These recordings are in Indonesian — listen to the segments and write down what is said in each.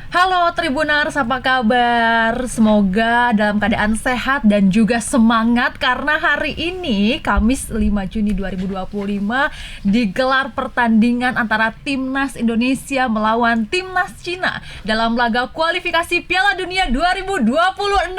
Halo Tribuners, apa kabar? Semoga dalam keadaan sehat dan juga semangat karena hari ini Kamis 5 Juni 2025 digelar pertandingan antara Timnas Indonesia melawan Timnas Cina dalam laga kualifikasi Piala Dunia 2026.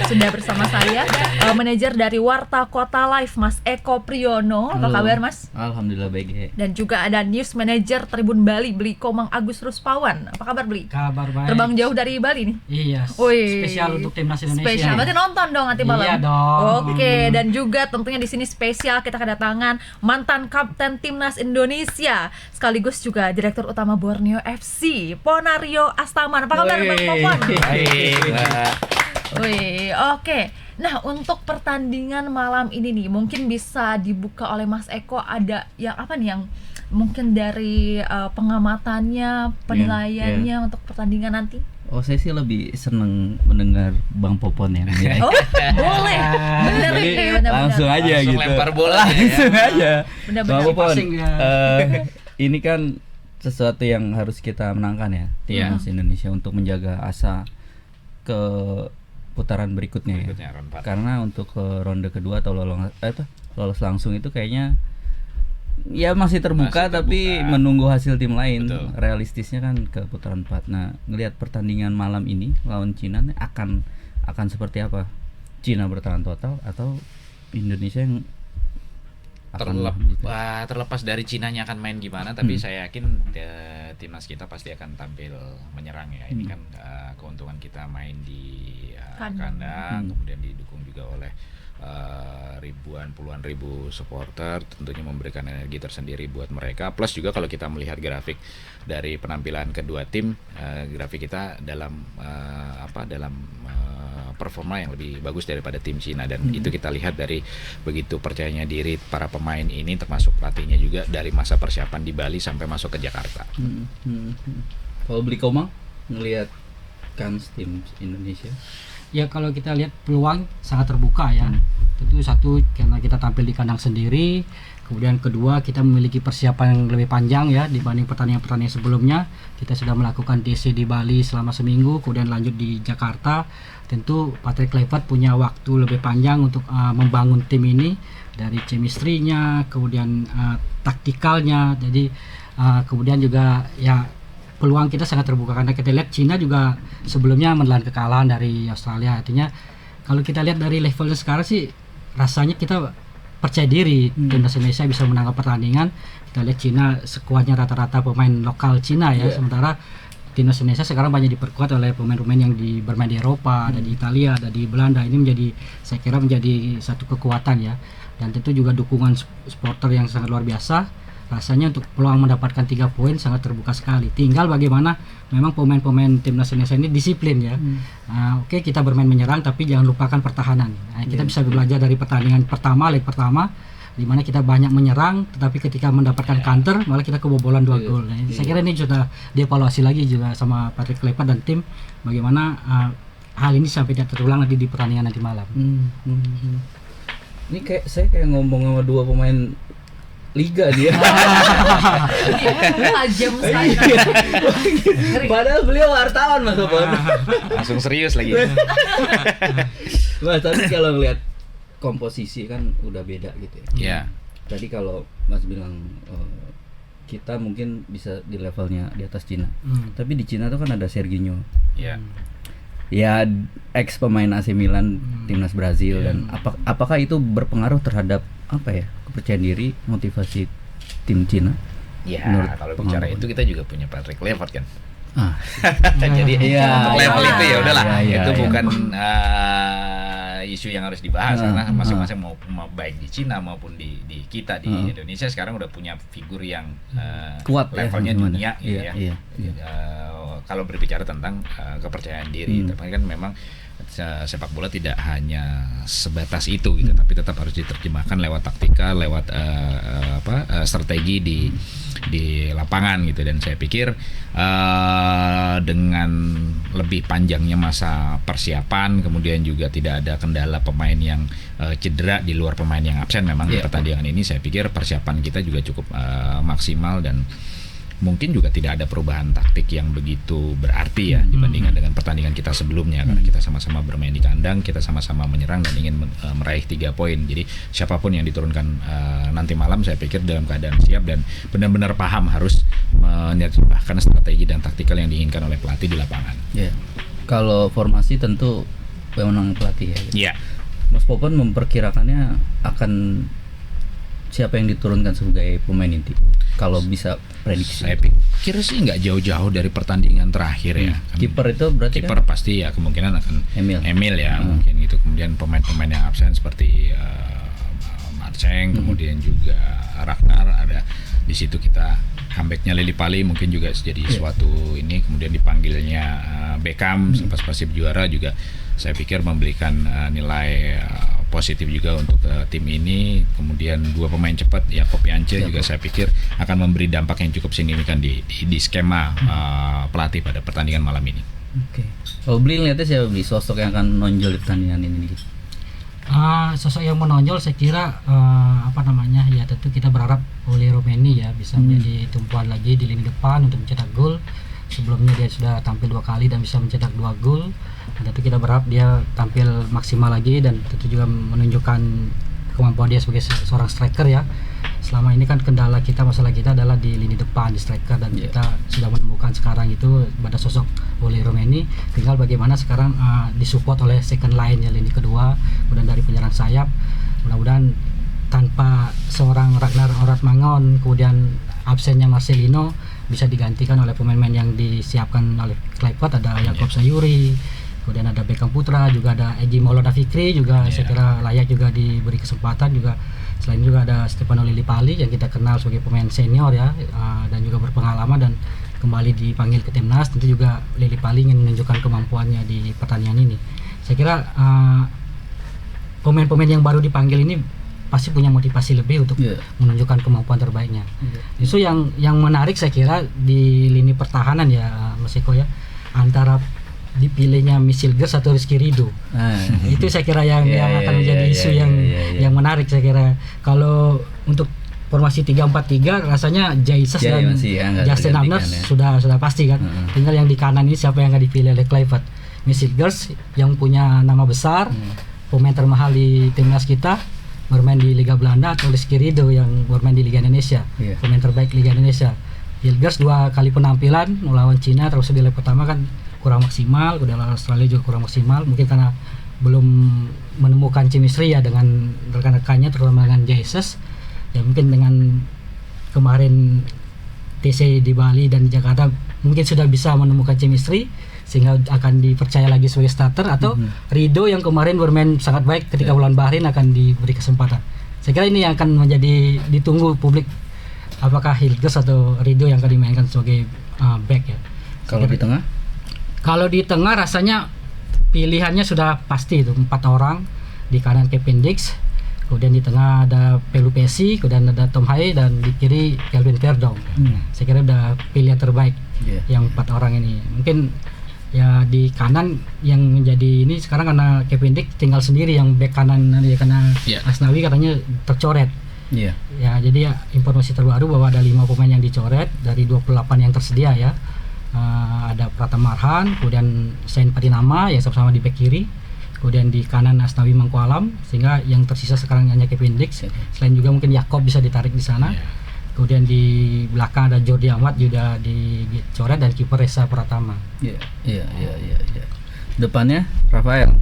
Sudah bersama saya manajer dari Warta Kota Live, Mas Eko Priyono. Apa kabar, Mas? Alhamdulillah baik. Dan juga ada News Manager Tribun Bali, Bli Komang Agus Ruspawan. Apa kabar, Bli? Kabar baik. Terbang jauh dari Bali nih? Iya. Wih. Spesial untuk Timnas Indonesia. Spesial, berarti nonton dong nanti malam. Iya dong. Oke, dan juga tentunya di sini spesial kita kedatangan mantan kapten Timnas Indonesia, sekaligus juga Direktur Utama Borneo FC, Ponario Astaman. Apa kabar, Bang Popon? Baik, Mbak. Wih, oke. Nah, untuk pertandingan malam ini nih, mungkin bisa dibuka oleh Mas Eko. Ada yang apa nih yang mungkin dari pengamatannya, penilaiannya untuk pertandingan nanti? Oh, saya sih lebih seneng mendengar Bang Popon ya. Oh, boleh. Bener Jadi nih, bener-bener. langsung aja Langsung gitu. lempar bola langsung aja. Bener-bener. Bang Popon, Passing ya. ini kan sesuatu yang harus kita menangkan ya, Timnas Indonesia untuk menjaga asa ke putaran berikutnya ya. Round 4. Karena untuk ke ronde kedua atau lolos langsung itu kayaknya ya masih terbuka, tapi menunggu hasil tim lain. Betul. Realistisnya kan ke putaran 4. Nah, ngelihat pertandingan malam ini lawan Cina akan seperti apa? Cina bertahan total atau Indonesia yang Terlepas dari Cinanya akan main gimana, tapi saya yakin timnas kita pasti akan tampil menyerang ya. Ini kan keuntungan kita main di kandang, kemudian didukung juga oleh puluhan ribu supporter, tentunya memberikan energi tersendiri buat mereka. Plus juga kalau kita melihat grafik dari penampilan kedua tim, grafik kita dalam performa yang lebih bagus daripada tim Cina, dan itu kita lihat dari begitu percayanya diri para pemain ini, termasuk pelatihnya juga dari masa persiapan di Bali sampai masuk ke Jakarta. Kalau Bli Komang ngelihat kans tim Indonesia? Ya kalau kita lihat peluang sangat terbuka ya. Tentu satu karena kita tampil di kandang sendiri, kemudian kedua kita memiliki persiapan yang lebih panjang ya dibanding pertandingan-pertandingan sebelumnya. Kita sudah melakukan DC di Bali selama seminggu, kemudian lanjut di Jakarta. Tentu Patrick Kluivert punya waktu lebih panjang untuk membangun tim ini dari chemistry-nya, kemudian taktikalnya. Jadi kemudian juga ya peluang kita sangat terbuka karena kita lihat Cina juga sebelumnya menelan kekalahan dari Australia. Artinya kalau kita lihat dari levelnya sekarang sih rasanya kita percaya diri Timnas Indonesia bisa menangkan pertandingan. Kita lihat Cina sekuatnya rata-rata pemain lokal Cina ya, sementara Timnas Indonesia sekarang banyak diperkuat oleh pemain-pemain yang bermain di Eropa, ada di Italia, ada di Belanda. Ini saya kira menjadi satu kekuatan ya, dan tentu juga dukungan supporter yang sangat luar biasa. Rasanya untuk peluang mendapatkan 3 poin sangat terbuka sekali. Tinggal bagaimana memang pemain-pemain Timnas Indonesia ini disiplin ya. Oke, kita bermain menyerang tapi jangan lupakan pertahanan. Kita bisa belajar dari pertandingan pertama, leg pertama, di mana kita banyak menyerang tetapi ketika mendapatkan counter malah kita kebobolan 2 gol. Saya kira ini sudah dievaluasi lagi juga sama Patrick Kluivert dan tim bagaimana hal ini sampai tidak terulang nanti di pertandingan nanti malam. Ini saya kayak ngomong sama dua pemain liga dia. Tajam sekali. Padahal beliau wartawan, Mas Popon. Langsung serius lagi. Mas, tapi kalau ngelihat komposisi kan udah beda gitu ya. Iya. Tadi kalau Mas bilang kita mungkin bisa di levelnya di atas Cina. Tapi di Cina tuh kan ada Serginho. Iya. Ya ex pemain AC Milan, timnas Brazil, dan apakah itu berpengaruh terhadap kepercayaan diri, motivasi tim Cina? Ya, kalau bicara itu kita juga punya Patrick Kluivert kan. Jadi untuk level itu ya udahlah, itu bukan isu yang harus dibahas karena masing-masing mau baik di Cina maupun di kita di Indonesia sekarang udah punya figur yang kuat levelnya dunia ya. Kalau berbicara tentang kepercayaan diri, tapi kan memang sepak bola tidak hanya sebatas itu gitu, tapi tetap harus diterjemahkan lewat taktika, lewat strategi di lapangan gitu. Dan saya pikir dengan lebih panjangnya masa persiapan, kemudian juga tidak ada kendala pemain yang cedera di luar pemain yang absen memang di pertandingan ini, saya pikir persiapan kita juga cukup maksimal dan mungkin juga tidak ada perubahan taktik yang begitu berarti ya dibandingkan dengan pertandingan kita sebelumnya, karena kita sama-sama bermain di kandang, kita sama-sama menyerang dan ingin meraih 3 poin. Jadi siapapun yang diturunkan nanti malam saya pikir dalam keadaan siap dan benar-benar paham harus menerjemahkan strategi dan taktikal yang diinginkan oleh pelatih di lapangan. Ya. Kalau formasi tentu wewenang pelatih ya. Iya. Mas Popon memperkirakannya akan siapa yang diturunkan sebagai pemain inti? Kalau bisa prediksi. Saya pikir sih nggak jauh-jauh dari pertandingan terakhir ya. Kiper itu berarti kiper pasti ya kemungkinan akan Emil ya mungkin gitu. Kemudian pemain-pemain yang absen seperti Marceng, kemudian juga Ragnar ada di situ. Kita comebacknya Lili Pali mungkin juga jadi suatu ini. Kemudian dipanggilnya Beckham pas Persib juara juga saya pikir memberikan nilai positif juga untuk tim ini. Kemudian 2 pemain cepat Yakob Yance juga saya pikir akan memberi dampak yang cukup signifikan di skema pelatih pada pertandingan malam ini. Oke. Kalau Bli lihatnya siapa Bli sosok yang akan menonjol di pertandingan ini? Sosok yang menonjol saya kira ya tentu kita berharap Oli Romeni ya bisa menjadi tumpuan lagi di lini depan untuk mencetak gol. Sebelumnya dia sudah tampil 2 kali dan bisa mencetak 2 gol. Dan tentu kita berharap dia tampil maksimal lagi dan tentu juga menunjukkan kemampuan dia sebagai seorang striker ya. Selama ini kan masalah kita adalah di lini depan, di striker, dan kita sudah menemukan sekarang itu pada sosok Oli Romeni. Tinggal bagaimana sekarang disupport oleh second line ya, lini kedua, kemudian dari penyerang sayap. Mudah-mudahan tanpa seorang Ragnar Oratmangun, kemudian absennya Marcelino, bisa digantikan oleh pemain-pemain yang disiapkan oleh Kluivert. Ada Yakob Sayuri, kemudian ada Beckham Putra, juga ada Egy Maulana Fikri juga saya kira layak juga diberi kesempatan juga. Selain juga ada Stefano Lillipali yang kita kenal sebagai pemain senior ya, dan juga berpengalaman dan kembali dipanggil ke timnas. Tentu juga Lillipali ingin menunjukkan kemampuannya di pertandingan ini. Saya kira pemain-pemain yang baru dipanggil ini pasti punya motivasi lebih untuk menunjukkan kemampuan terbaiknya. Justru yang menarik saya kira di lini pertahanan ya Mas Eko ya, antara dipilihnya Michilgers atau Rizky Ridho. Itu saya kira yang akan menjadi isu yang menarik saya kira. Kalau untuk formasi 3-4-3 rasanya Jesus dan Justin Amnes sudah pasti kan. Tinggal yang di kanan ini siapa yang akan dipilih oleh Kluivert. Michilgers yang punya nama besar, pemain termahal di timnas kita, bermain di Liga Belanda, atau Rizky Ridho yang bermain di Liga Indonesia, pemain terbaik Liga Indonesia. Michilgers 2 kali penampilan melawan Cina, terus di leg pertama kan kurang maksimal, udah lawan Australia juga kurang maksimal, mungkin karena belum menemukan chemistry ya dengan rekan-rekannya, terutama dengan Jesus. Ya mungkin dengan kemarin TC di Bali dan di Jakarta mungkin sudah bisa menemukan chemistry sehingga akan dipercaya lagi sebagai starter, atau Ridho yang kemarin bermain sangat baik ketika melawan Bahrain akan diberi kesempatan. Saya kira ini yang akan menjadi ditunggu publik, apakah Hilgers atau Ridho yang akan dimainkan sebagai back ya. Kalau di tengah? Kalau di tengah rasanya pilihannya sudah pasti itu 4 orang. Di kanan Kevin Dix, kemudian di tengah ada Pelu Pesi, kemudian ada Tom Haye, dan di kiri Kelvin Verdong. Saya kira udah pilihan terbaik yang 4 orang ini. Mungkin ya di kanan yang menjadi ini sekarang karena Kevin Dix tinggal sendiri yang back kanan ya, karena Asnawi katanya tercoret. Ya jadi ya informasi terbaru bahwa ada 5 pemain yang dicoret dari 28 yang tersedia ya. Ada Pratama Arhan, kemudian Sain Patinama yang sama-sama di back kiri, kemudian di kanan Asnawi Mangkualam, sehingga yang tersisa sekarang hanya Kevin Dix. Selain juga mungkin Yakob bisa ditarik di sana. Kemudian di belakang ada Jordi Amat juga dicoret, dan kiper Reza Pratama. Iya. Depannya Rafael.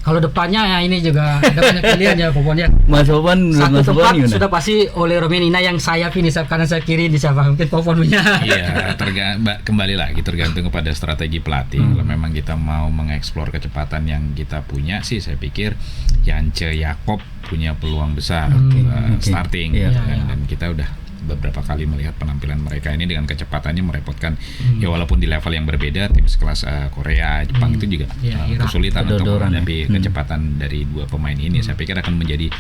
Kalau depannya ya ini juga ada banyak pilihan ya pokoknya. Mas Popon satu tempat sudah pasti oleh Romenina yang sayap ini, sayap kanan sayap kiri di siapa mungkin Popon punya. Iya, kembali lagi tergantung kepada strategi pelatih. Kalau memang kita mau mengeksplor kecepatan yang kita punya sih, saya pikir Yance Yakob punya peluang besar starting dan kita udah beberapa kali melihat penampilan mereka ini dengan kecepatannya merepotkan. Ya walaupun di level yang berbeda, tim sekelas Korea, Jepang itu juga kesulitan untuk menghadapi kecepatan dari 2 pemain ini. Saya pikir akan menjadi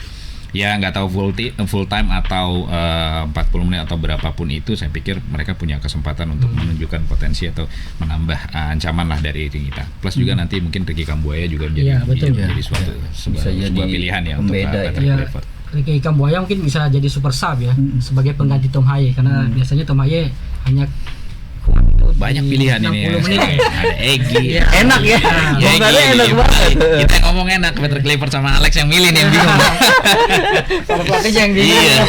ya nggak tahu full time atau 40 menit atau berapapun itu, saya pikir mereka punya kesempatan untuk menunjukkan potensi atau menambah ancaman lah dari kita. Plus juga nanti mungkin Ricky Kambuaya juga menjadi suatu sebuah pilihan ya untuk Patrick Kluivert. Ricky Kambuaya mungkin bisa jadi super sub ya sebagai pengganti Tom Haye karena biasanya Tom Haye hanya banyak pilihan ini ya. 60 menit ya. Ada Egy. Enak ya. Bongkarnya enak banget. Kita yang ngomong enak, Peter Clifford sama Alex yang milih nih yang bingung. Para pelatih yang di Iya.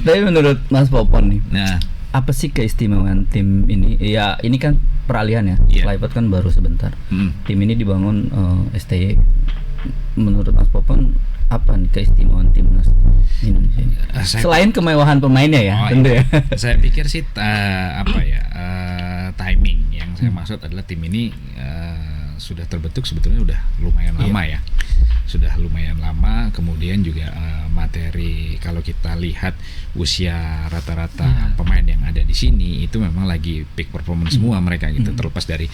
Tapi menurut Mas Popon nih, Nah, apa sih keistimewaan tim ini? Ya ini kan peralihan ya. Iya. Clipart kan baru sebentar. Tim ini dibangun STY. Menurut Mas Popon apa nih keistimewaan timnas Indonesia ini? Selain kemewahan pemainnya ya, Oh, tentu ya. saya pikir sih timing yang saya maksud adalah tim ini sudah terbentuk sebetulnya udah lumayan lama ya. Sudah lumayan lama, kemudian juga materi kalau kita lihat usia rata-rata pemain yang ada di sini itu memang lagi peak performance semua mereka gitu, terlepas dari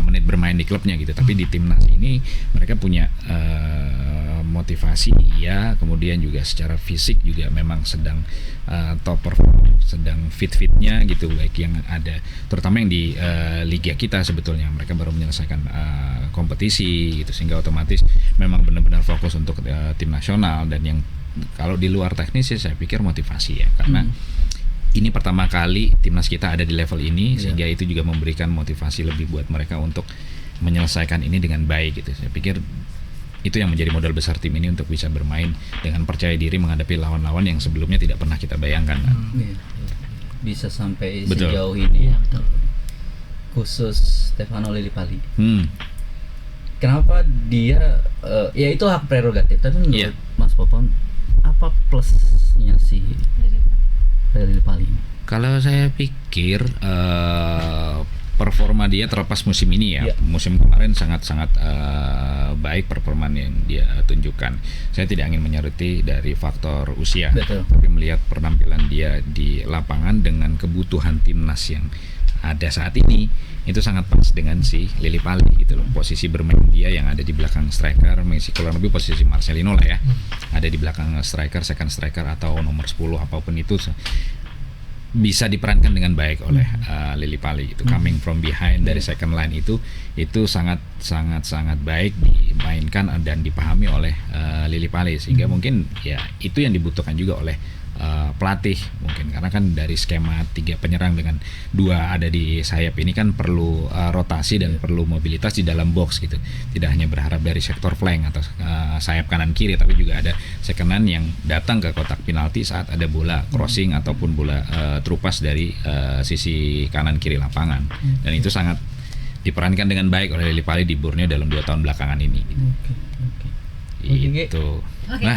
menit bermain di klubnya gitu. Tapi di timnas ini mereka punya motivasi ya, kemudian juga secara fisik juga memang sedang top perform, sedang fit-fitnya gitu, baik yang ada terutama yang di liga kita sebetulnya mereka baru menyelesaikan kompetisi gitu, sehingga otomatis memang benar-benar fokus untuk tim nasional. Dan yang kalau di luar teknis sih saya pikir motivasi ya, karena ini pertama kali timnas kita ada di level ini, sehingga itu juga memberikan motivasi lebih buat mereka untuk menyelesaikan ini dengan baik gitu. Saya pikir itu yang menjadi modal besar tim ini untuk bisa bermain dengan percaya diri menghadapi lawan-lawan yang sebelumnya tidak pernah kita bayangkan. Bisa sampai Betul. sejauh ini. Iya, betul. Khusus Stefano Lillipali. Hmm. Kenapa dia ya itu hak prerogatif, tapi menurut Iya. Mas Popon apa plusnya sih Lillipali ini? Kalau saya pikir performa dia terlepas musim ini ya, Iya. musim kemarin sangat-sangat baik performa yang dia tunjukkan. Saya tidak ingin menyoroti dari faktor usia, Betul. tapi melihat penampilan dia di lapangan dengan kebutuhan timnas yang ada saat ini, itu sangat pas dengan si Lillipali gitu loh. Posisi bermain dia yang ada di belakang striker, masih kurang lebih posisi Marcelino lah ya, ada di belakang striker, second striker atau nomor 10 apapun itu bisa diperankan dengan baik oleh Lillipali gitu. Coming from behind dari second line itu sangat baik dimainkan dan dipahami oleh Lillipali, sehingga mungkin ya itu yang dibutuhkan juga oleh pelatih mungkin, karena kan dari skema 3 penyerang dengan 2 ada di sayap ini kan perlu rotasi dan perlu mobilitas di dalam box gitu. Tidak hanya berharap dari sektor flank atau sayap kanan kiri, tapi juga ada second line yang datang ke kotak penalti saat ada bola crossing ataupun bola terupas dari sisi kanan kiri lapangan. Dan itu sangat diperankan dengan baik oleh Lillipali di Borneo dalam 2 tahun belakangan ini gitu. Itu. Nah,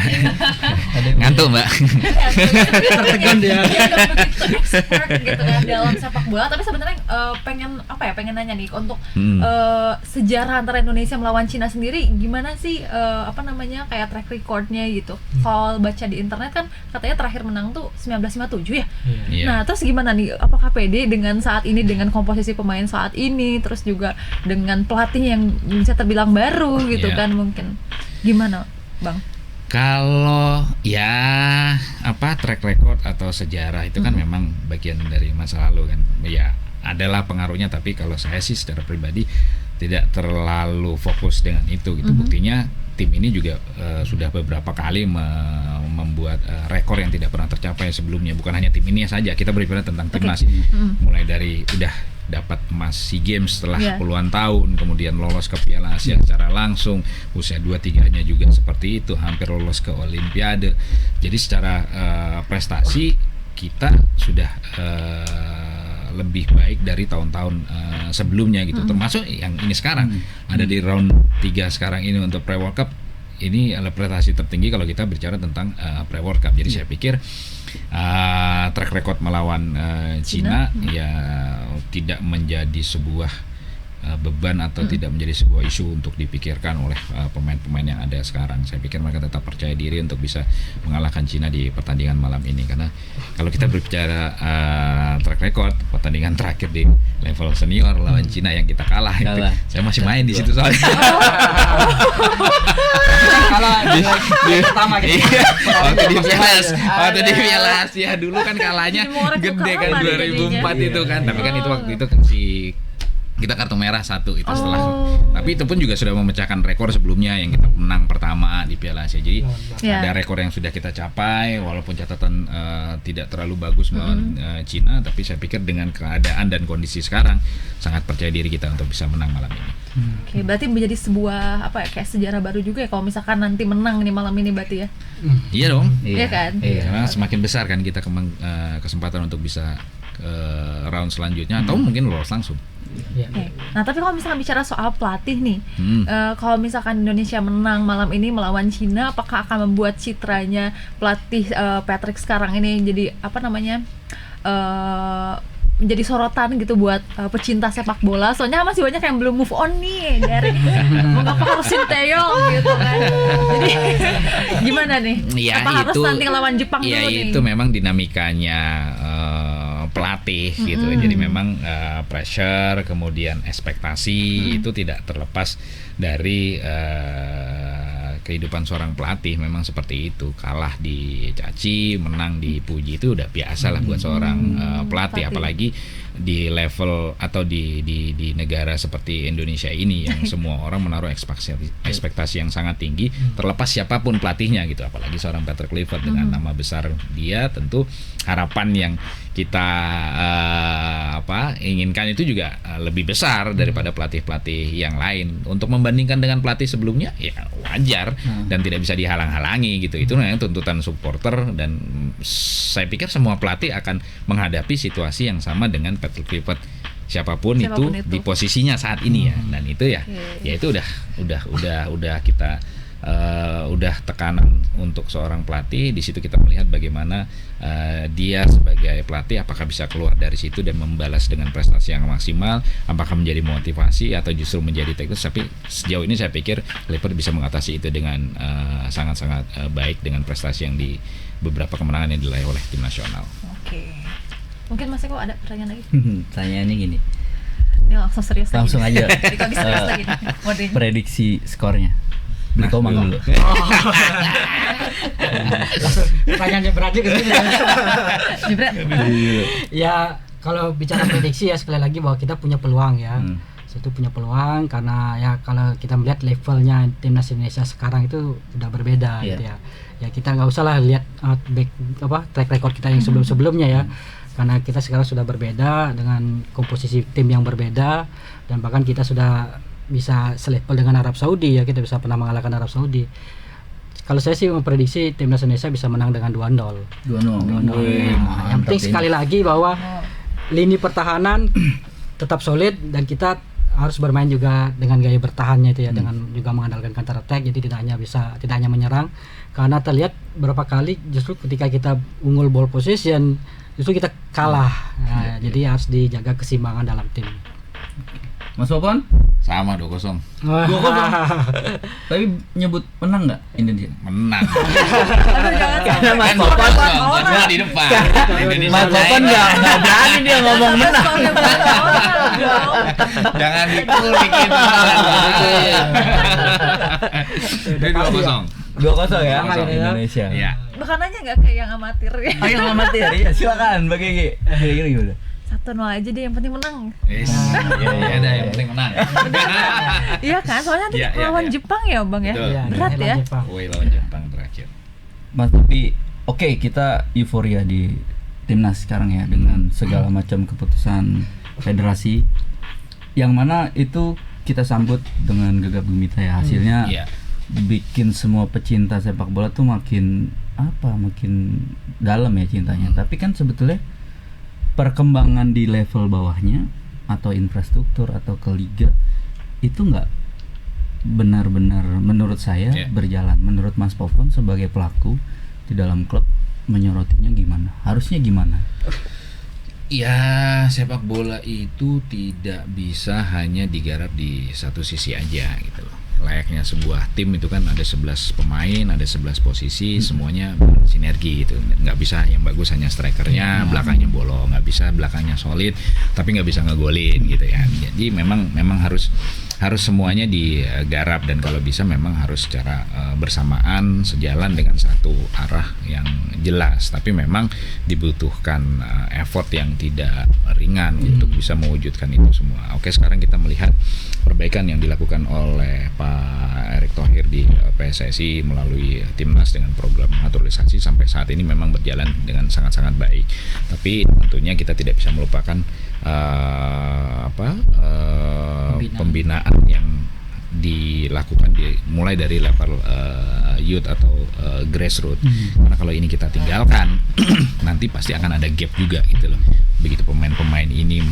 ngantuk Mbak. Tertekan dia. Expert gitu kan dalam sepak bola, tapi sebenarnya pengen nanya nih untuk sejarah antara Indonesia melawan Cina sendiri gimana sih, kayak track recordnya gitu. Kalau baca di internet kan katanya terakhir menang tuh 1957 ya. Iya. Nah terus gimana nih, apakah pede dengan saat ini, dengan komposisi pemain saat ini, terus juga dengan pelatih yang bisa terbilang baru gitu Iya. kan, mungkin gimana Bang? Kalau track record atau sejarah itu kan memang bagian dari masa lalu kan. Ya, adalah pengaruhnya, tapi kalau saya sih secara pribadi tidak terlalu fokus dengan itu gitu. Buktinya tim ini juga sudah beberapa kali membuat rekor yang tidak pernah tercapai sebelumnya. Bukan hanya tim ini saja, kita berbicara tentang timnas. Mulai dari udah dapat emas SEA Games setelah puluhan tahun, kemudian lolos ke Piala Asia secara langsung, usia 2-3-nya juga seperti itu, hampir lolos ke Olimpiade. Jadi secara prestasi kita sudah lebih baik dari tahun-tahun sebelumnya gitu, termasuk yang ini sekarang ada di round 3 sekarang ini untuk Pre-World Cup. Ini adalah prestasi tertinggi kalau kita bicara tentang Pre-World Cup. Jadi saya pikir track record melawan Cina ya tidak menjadi sebuah beban atau tidak menjadi sebuah isu untuk dipikirkan oleh pemain-pemain yang ada sekarang. Saya pikir mereka tetap percaya diri untuk bisa mengalahkan Cina di pertandingan malam ini, karena kalau kita berbicara track record pertandingan terakhir di level senior lawan Cina yang kita kalah. Itu saya masih main di situ soalnya. Kalau pertama gitu. Waktu di Piala Asia dulu kan kalahnya gede kan 2004 itu kan, tapi kan itu waktu itu kan si Kita kartu merah 1 itu setelah. Tapi itu pun juga sudah memecahkan rekor sebelumnya yang kita menang pertama di Piala Asia. Jadi ada rekor yang sudah kita capai walaupun catatan tidak terlalu bagus melawan Cina, tapi saya pikir dengan keadaan dan kondisi sekarang sangat percaya diri kita untuk bisa menang malam ini. Oke, berarti menjadi sebuah kayak sejarah baru juga ya kalau misalkan nanti menang nih malam ini berarti ya. Iya dong. Iya kan? Karena semakin besar kan kita kesempatan untuk bisa ke round selanjutnya atau mungkin lolos langsung. Okay. Nah, tapi kalau misalkan bicara soal pelatih nih, kalau misalkan Indonesia menang malam ini melawan Cina, apakah akan membuat citranya pelatih Patrick sekarang ini jadi menjadi sorotan gitu buat pecinta sepak bola? Soalnya masih banyak yang belum move on nih dari mengapa harus Sinteyong gitu kan. Jadi gimana nih? Ya, apa harus nanti lawan Jepang dulu nih? Itu memang dinamikanya pelatih gitu. Jadi memang pressure, kemudian ekspektasi itu tidak terlepas dari kehidupan seorang pelatih. Memang seperti itu, kalah dicaci, menang dipuji itu udah biasa lah buat seorang pelatih, apalagi di level atau di negara seperti Indonesia ini yang semua orang menaruh ekspektasi yang sangat tinggi terlepas siapapun pelatihnya gitu, apalagi seorang Patrick Kluivert dengan nama besar dia, tentu harapan yang kita inginkan itu juga lebih besar daripada pelatih-pelatih yang lain. Untuk membandingkan dengan pelatih sebelumnya ya wajar dan tidak bisa dihalang-halangi gitu. Itu namanya tuntutan supporter, dan saya pikir semua pelatih akan menghadapi situasi yang sama dengan Patrick Kluivert siapapun itu di posisinya saat ini ya. Dan itu ya itu udah kita udah tekanan untuk seorang pelatih. Di situ kita melihat bagaimana dia sebagai pelatih apakah bisa keluar dari situ dan membalas dengan prestasi yang maksimal, apakah menjadi motivasi atau justru menjadi teknis. Tapi sejauh ini saya pikir Kluivert bisa mengatasi itu dengan sangat-sangat baik dengan prestasi yang di beberapa kemenangan yang diraih oleh tim nasional. Oke. Mungkin Mas Eko ada pertanyaan lagi? Pertanyaannya gini. Ini langsung serius lagi. Langsung aja. Prediksi skornya. Dikomang dulu. Pertanyaannya berat juga sih. Ya, kalau bicara prediksi ya sekali lagi bahwa kita punya peluang ya. Itu punya peluang karena ya kalau kita melihat levelnya timnas Indonesia sekarang itu udah berbeda gitu ya. Ya kita nggak usah lah lihat track record kita yang sebelum-sebelumnya ya. Karena kita sekarang sudah berbeda dengan komposisi tim yang berbeda, dan bahkan kita sudah bisa selevel dengan Arab Saudi ya, kita bisa pernah mengalahkan Arab Saudi. Kalau saya sih memprediksi timnas Indonesia bisa menang dengan 2-0. 2-0. Yang penting sekali lagi bahwa lini pertahanan tetap solid dan kita harus bermain juga dengan gaya bertahannya itu ya, dengan juga mengandalkan counter attack. Jadi tidak hanya menyerang, karena terlihat berapa kali justru ketika kita unggul ball position justru kita kalah. Nah, jadi harus dijaga keseimbangan dalam tim. Mas Popon? Sama 2-0. 2-0. Tapi nyebut menang nggak Indonesia? Menang. Karena Mas Popon di depan. Mas Popon nggak berani dia ngomong menang. Jangan dikulik itu. Jadi 2-0 ya Indonesia. Iya. Bahkan aja nggak kayak yang amatir ya. Oh, yang amatir ya, silakan Mbak Gigi. Kira-kira gimana? 1-0 aja deh, yang penting menang. Iya, yang penting menang. Iya kan, soalnya nanti lawan Jepang ya Bang ya. Berat ya. Lawan Jepang terakhir. Mas, tapi oke, kita euforia di timnas sekarang ya dengan segala macam keputusan federasi, yang mana itu kita sambut dengan gegap gempita ya. Hasilnya bikin semua pecinta sepak bola tuh makin dalam ya cintanya. Tapi kan sebetulnya perkembangan di level bawahnya atau infrastruktur atau ke liga itu nggak benar-benar menurut saya berjalan. Menurut Mas Popon sebagai pelaku di dalam klub menyorotinya gimana? Harusnya gimana? Ya, sepak bola itu tidak bisa hanya digarap di satu sisi aja gitu loh. layaknya sebuah tim itu kan ada 11 pemain, ada 11 posisi, semuanya sinergi gitu. Nggak bisa yang bagus hanya strikernya, belakangnya bolong, nggak bisa belakangnya solid, tapi nggak bisa ngegolin gitu ya. Jadi memang harus semuanya digarap, dan kalau bisa memang harus secara bersamaan sejalan dengan satu arah yang jelas, tapi memang dibutuhkan effort yang tidak ringan untuk bisa mewujudkan itu semua. Oke, sekarang kita melihat perbaikan yang dilakukan oleh Pak Erick Thohir di PSSI melalui Timnas dengan program naturalisasi sampai saat ini memang berjalan dengan sangat-sangat baik. Tapi tentunya kita tidak bisa melupakan pembinaan yang dilakukan mulai dari level youth atau grassroots. Karena kalau ini kita tinggalkan nanti pasti akan ada gap juga gitu loh. Begitu pemain-pemain ini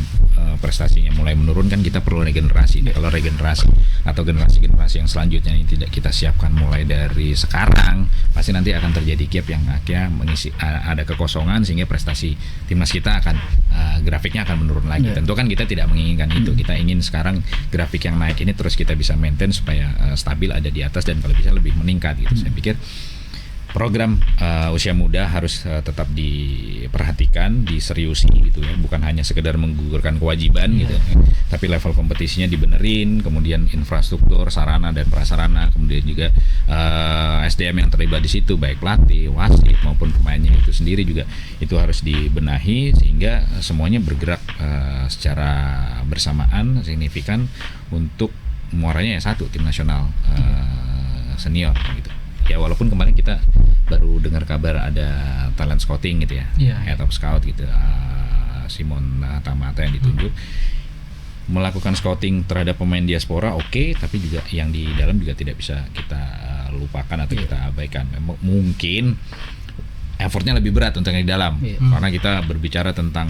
prestasinya mulai menurun, kan kita perlu regenerasi. Kalau regenerasi atau generasi-generasi yang selanjutnya ini tidak kita siapkan mulai dari sekarang, pasti nanti akan terjadi gap yang akhirnya mengisi ada kekosongan, sehingga prestasi timnas kita akan grafiknya akan menurun lagi. Tentu kan kita tidak menginginkan itu. Kita ingin sekarang grafik yang naik ini terus kita bisa maintain supaya stabil ada di atas, dan kalau bisa lebih meningkat gitu. Saya pikir program usia muda harus tetap diperhatikan, diseriusi gitu ya, bukan hanya sekedar menggugurkan kewajiban gitu, tapi level kompetisinya dibenerin, kemudian infrastruktur, sarana dan prasarana, kemudian juga SDM yang terlibat di situ, baik pelatih, wasit maupun pemainnya itu sendiri juga itu harus dibenahi, sehingga semuanya bergerak secara bersamaan signifikan untuk muaranya ya satu, tim nasional senior gitu. Ya walaupun kemarin kita baru dengar kabar ada talent scouting gitu ya, head of scout gitu, Simon Tamata yang ditunjuk melakukan scouting terhadap pemain diaspora, oke, tapi juga yang di dalam juga tidak bisa kita lupakan atau kita abaikan. Mungkin effortnya lebih berat untuk yang di dalam, karena kita berbicara tentang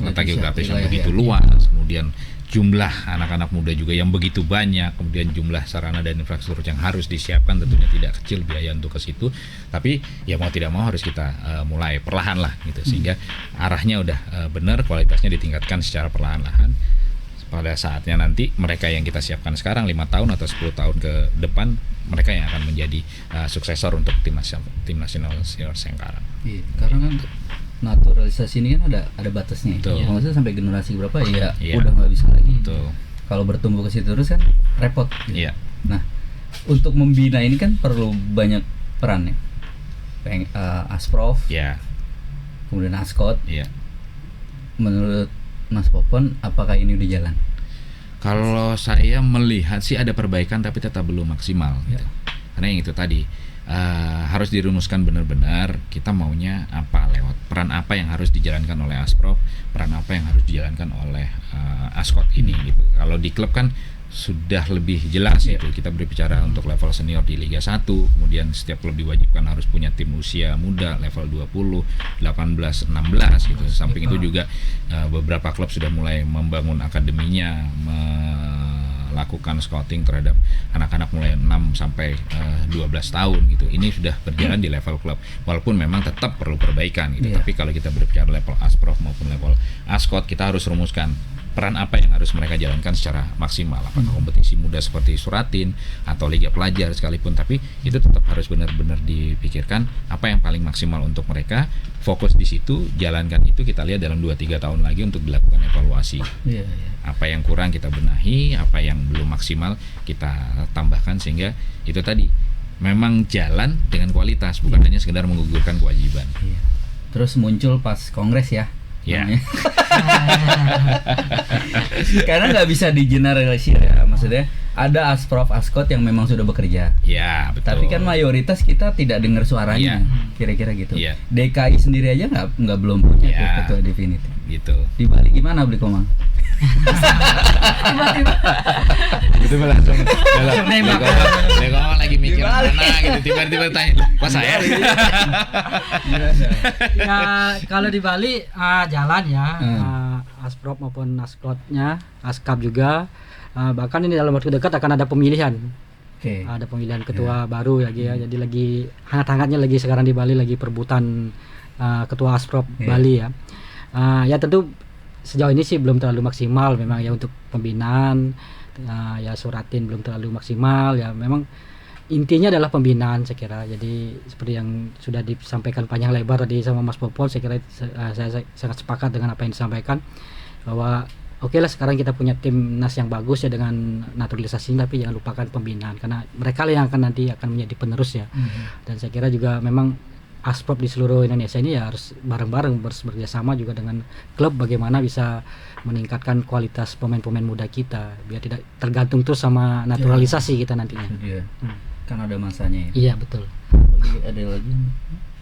letak geografis yang begitu luas, kemudian jumlah anak-anak muda juga yang begitu banyak, kemudian jumlah sarana dan infrastruktur yang harus disiapkan tentunya tidak kecil biaya untuk ke situ. Tapi ya mau tidak mau harus kita mulai perlahan lah gitu, sehingga arahnya udah benar, kualitasnya ditingkatkan secara perlahan-lahan. Pada saatnya nanti mereka yang kita siapkan sekarang 5 tahun atau 10 tahun ke depan, mereka yang akan menjadi suksesor untuk tim nasional senior sekarang. Iya, karena kan naturalisasi ini kan ada batasnya. Kalau misalnya sampai generasi berapa udah nggak bisa lagi. Kalau bertumbuh ke situ terus kan repot. Gitu. Nah, untuk membina ini kan perlu banyak peran ya. Asprof, kemudian Askot. Menurut Mas Popon, apakah ini udah jalan? Kalau saya melihat sih ada perbaikan, tapi tetap belum maksimal. Gitu. Karena yang itu tadi. Harus dirumuskan benar-benar kita maunya apa, lewat peran apa yang harus dijalankan oleh Asprof, peran apa yang harus dijalankan oleh Askot ini gitu. Kalau di klub kan sudah lebih jelas gitu. Kita berbicara untuk level senior di Liga 1, kemudian setiap klub diwajibkan harus punya tim usia muda level 20, 18, 16 gitu. Samping itu juga beberapa klub sudah mulai membangun akademinya, lakukan scouting terhadap anak-anak mulai 6 sampai 12 tahun gitu. Ini sudah berjalan di level klub. Walaupun memang tetap perlu perbaikan gitu. Tapi kalau kita berbicara level Asprof maupun level Askot, kita harus rumuskan peran apa yang harus mereka jalankan secara maksimal. Apakah kompetisi muda seperti Suratin atau Liga Pelajar sekalipun, tapi itu tetap harus benar-benar dipikirkan apa yang paling maksimal untuk mereka. Fokus di situ, jalankan itu, kita lihat dalam 2-3 tahun lagi untuk dilakukan evaluasi. Apa yang kurang kita benahi, apa yang belum maksimal kita tambahkan, sehingga itu tadi memang jalan dengan kualitas, bukan hanya sekedar menggugurkan kewajiban. Terus muncul pas kongres ya. Karena nggak bisa digeneralisir ya, maksudnya ada Asprof, Askot yang memang sudah bekerja. Betul. Tapi kan mayoritas kita tidak dengar suaranya, kira-kira gitu. DKI sendiri aja nggak belum punya ketua definitif. Gitu. Di Bali gimana, Bli Komang? Itu langsung lagi mikir mana gitu, tiba-tiba tanya, "Pas saya?" Ya kalau di Bali jalan ya, Asprof maupun Askotnya, Askap juga, bahkan ini dalam waktu dekat akan ada pemilihan. Ada pemilihan ketua baru ya, jadi lagi hangat-hangatnya lagi sekarang di Bali, lagi perebutan ketua Asprof Bali ya. Ya tentu sejauh ini sih belum terlalu maksimal memang ya untuk pembinaan, ya Suratin belum terlalu maksimal ya. Memang intinya adalah pembinaan saya kira. Jadi seperti yang sudah disampaikan panjang lebar tadi sama Mas Popol, saya kira saya sangat sepakat dengan apa yang disampaikan bahwa oke lah sekarang kita punya timnas yang bagus ya dengan naturalisasi, tapi jangan lupakan pembinaan karena mereka lah yang akan nanti akan menjadi penerus ya. Dan saya kira juga memang Asprop di seluruh Indonesia ini ya harus bareng-bareng bekerjasama juga dengan klub bagaimana bisa meningkatkan kualitas pemain-pemain muda kita biar tidak tergantung terus sama naturalisasi kita nantinya. Itu dia. Kan ada masanya ya. Iya betul. Ada lagi.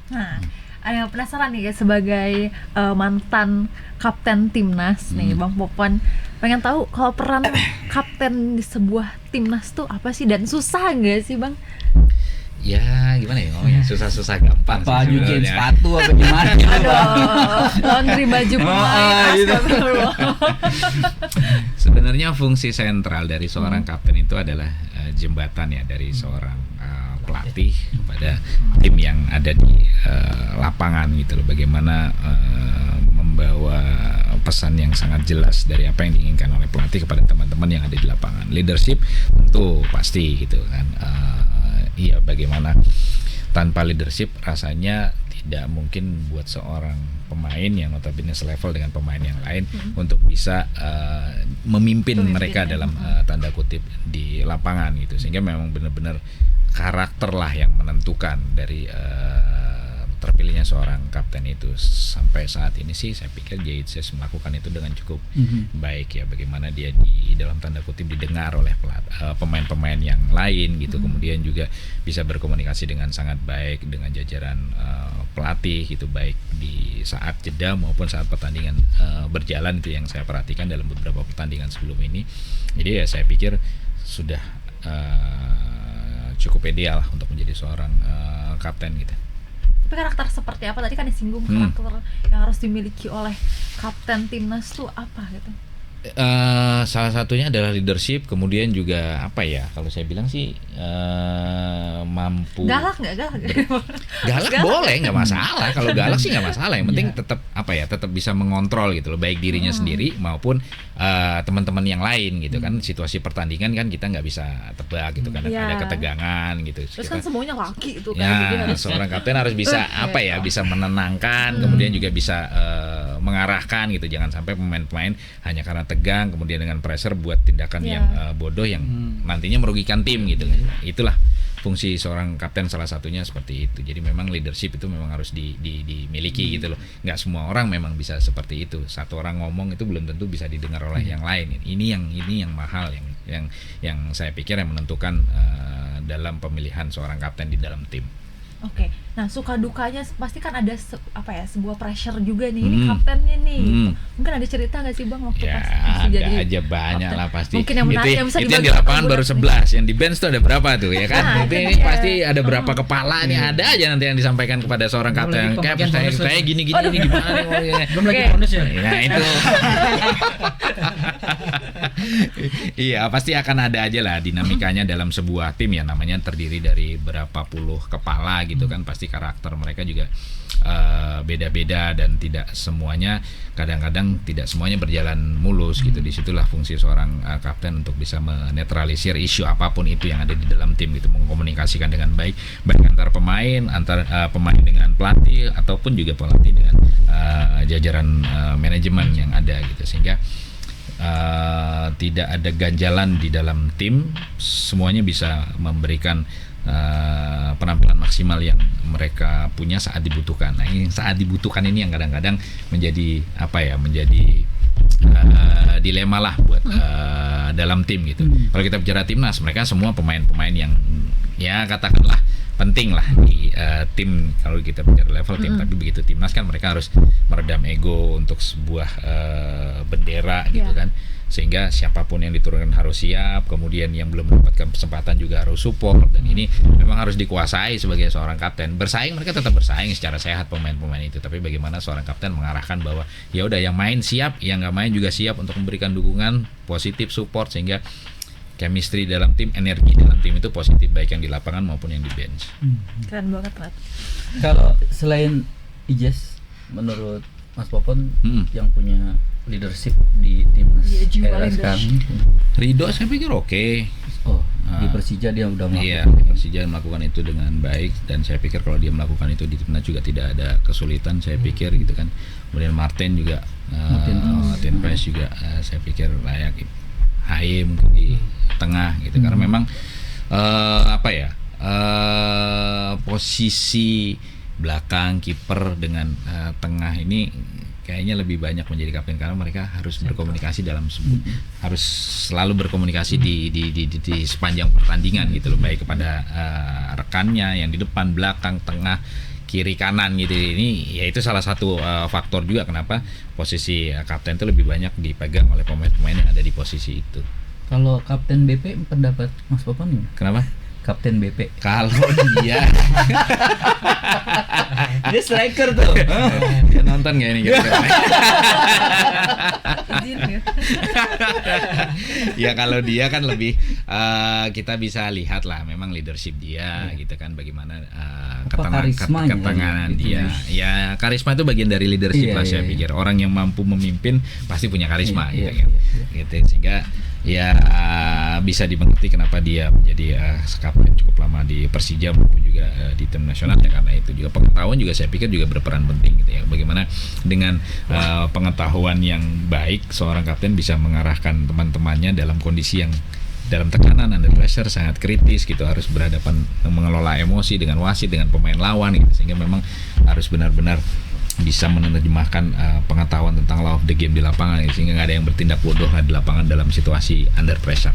Nah, ada yang penasaran nih ya sebagai mantan kapten timnas nih Bang Popon, pengen tahu kalau peran kapten di sebuah timnas tuh apa sih dan susah nggak sih Bang? Ya gimana ya ngomongnya, susah-susah gampang Apa sih nyuciin sebenarnya. sepatu apa gimana? Aduh, laundry baju pemain, gitu. astagfirullah. Sebenarnya fungsi sentral dari seorang kapten itu adalah jembatan ya dari seorang pelatih kepada tim yang ada di lapangan gitu loh. Bagaimana membawa pesan yang sangat jelas dari apa yang diinginkan oleh pelatih kepada teman-teman yang ada di lapangan. Leadership tentu pasti gitu kan. Iya, bagaimana tanpa leadership rasanya tidak mungkin buat seorang pemain yang notabene selevel dengan pemain yang lain untuk bisa memimpin mereka dalam tanda kutip di lapangan gitu, sehingga memang benar-benar karakter lah yang menentukan dari terpilihnya seorang kapten itu. Sampai saat ini sih saya pikir Jaitzes melakukan itu dengan cukup baik ya, bagaimana dia di dalam tanda kutip didengar oleh pemain-pemain yang lain gitu, kemudian juga bisa berkomunikasi dengan sangat baik dengan jajaran pelatih gitu, baik di saat jeda maupun saat pertandingan berjalan. Itu yang saya perhatikan dalam beberapa pertandingan sebelum ini. Jadi ya saya pikir sudah cukup ideal untuk menjadi seorang kapten gitu. Tapi karakter seperti apa tadi kan disinggung, karakter yang harus dimiliki oleh kapten timnas tuh apa gitu? Salah satunya adalah leadership, kemudian juga apa ya, kalau saya bilang sih mampu Galak nggak? galak boleh, nggak masalah. Kalau galak sih nggak masalah, yang penting tetap apa ya, tetap bisa mengontrol gitu loh, baik dirinya sendiri maupun teman-teman yang lain gitu kan. Situasi pertandingan kan kita nggak bisa tebak gitu kan, ada ketegangan gitu. Terus kan semuanya laki itu kan, Ya, jadi harus seorang kapten harus bisa apa ya, bisa menenangkan, kemudian juga bisa mengarahkan gitu. Jangan sampai pemain-pemain hanya karena tegang kemudian dengan pressure buat tindakan yang bodoh yang nantinya merugikan tim gitu. Itulah fungsi seorang kapten, salah satunya seperti itu. Jadi memang leadership itu memang harus dimiliki gitu loh. Nggak semua orang memang bisa seperti itu. Satu orang ngomong itu belum tentu bisa didengar oleh yang lain. Ini yang mahal, yang saya pikir yang menentukan dalam pemilihan seorang kapten di dalam tim. Oke. Nah, suka dukanya pasti kan ada sebuah pressure juga nih, ini kaptennya nih. Mungkin ada cerita nggak sih Bang waktu Ya, pas masih ada jadi aja banyak kapten? lah pasti. Mungkin yang menarik yang bisa itu yang dibagi di lapangan ke baru bulan 11, yang di bench tuh ada berapa tuh ya kan? Nah, Itu itu dia. pasti ada berapa kepala nih, ada aja nanti yang disampaikan kepada seorang Belum kapten. lagi Kayak pembagian bonus saya lagi. gini gimana nih. Belum lagi Oke. bonus ya. Nah itu iya, pasti akan ada aja lah dinamikanya dalam sebuah tim ya, namanya terdiri dari berapa puluh kepala gitu kan. Pasti karakter mereka juga beda-beda dan tidak semuanya, kadang-kadang tidak semuanya berjalan mulus gitu. Disitulah fungsi seorang kapten untuk bisa menetralisir isu apapun itu yang ada di dalam tim gitu, mengkomunikasikan dengan baik antar pemain, pemain dengan pelatih, ataupun juga pelatih dengan jajaran manajemen yang ada gitu, sehingga tidak ada ganjalan di dalam tim, semuanya bisa memberikan penampilan maksimal yang mereka punya saat dibutuhkan. Nah, ini saat dibutuhkan ini yang kadang-kadang menjadi apa ya, menjadi dilema lah buat dalam tim gitu. Kalau kita bicara timnas, mereka semua pemain-pemain yang ya katakanlah penting lah di tim kalau kita bicara level tim. Tapi begitu timnas kan mereka harus meredam ego untuk sebuah bendera gitu kan, sehingga siapapun yang diturunkan harus siap, kemudian yang belum mendapatkan kesempatan juga harus support, dan ini memang harus dikuasai sebagai seorang kapten. Bersaing, mereka tetap bersaing secara sehat pemain-pemain itu, tapi bagaimana seorang kapten mengarahkan bahwa ya udah, yang main siap, yang nggak main juga siap untuk memberikan dukungan positif, support, sehingga chemistry dalam tim, energi dalam tim itu positif, baik yang di lapangan maupun yang di bench. Keren banget, Rat. Kalau selain Ijaz, menurut Mas Popon Hmm. yang punya leadership di timnas Iya, jiwa era leadership. sekarang. Ridho saya pikir oke. Oh, di Persija dia udah Iya, melakukan. Persija melakukan itu dengan baik dan saya pikir kalau dia melakukan itu di timnas juga tidak ada kesulitan saya pikir gitu kan. Kemudian Martin juga Martin Paes juga saya pikir layak. Haye mungkin di tengah gitu karena memang posisi belakang kiper dengan tengah ini kayaknya lebih banyak menjadi kapten karena mereka harus berkomunikasi harus selalu berkomunikasi di sepanjang pertandingan gitu loh, baik kepada rekannya yang di depan, belakang, tengah, kiri, kanan gitu. Ini ya itu salah satu faktor juga kenapa posisi kapten itu lebih banyak dipegang oleh pemain-pemain yang ada di posisi itu. Kalau Kapten BP pendapat Mas Popon ini? Kenapa? Kapten BP. Kalau dia Dia striker tuh. dia nonton nggak ini kira-kira? Izin ya. Ya kalau dia kan lebih kita bisa lihat lah memang leadership dia gitu kan bagaimana karisma ketenangan gitu dia. Ya karisma itu bagian dari leadership Iya, lah saya iya, pikir. Orang yang mampu memimpin pasti punya karisma Iya, gitu kan. Gitu sehingga ya bisa dimengerti kenapa dia menjadi kapten cukup lama di Persija maupun juga di tim nasional ya karena itu juga pengetahuan juga saya pikir juga berperan penting gitu ya. Bagaimana dengan pengetahuan yang baik seorang kapten bisa mengarahkan teman-temannya dalam kondisi yang dalam tekanan under pressure sangat kritis gitu, harus berhadapan mengelola emosi dengan wasit, dengan pemain lawan gitu, sehingga memang harus benar-benar bisa menerjemahkan pengetahuan tentang law of the game di lapangan gitu, sehingga nggak ada yang bertindak bodoh lah di lapangan dalam situasi under pressure.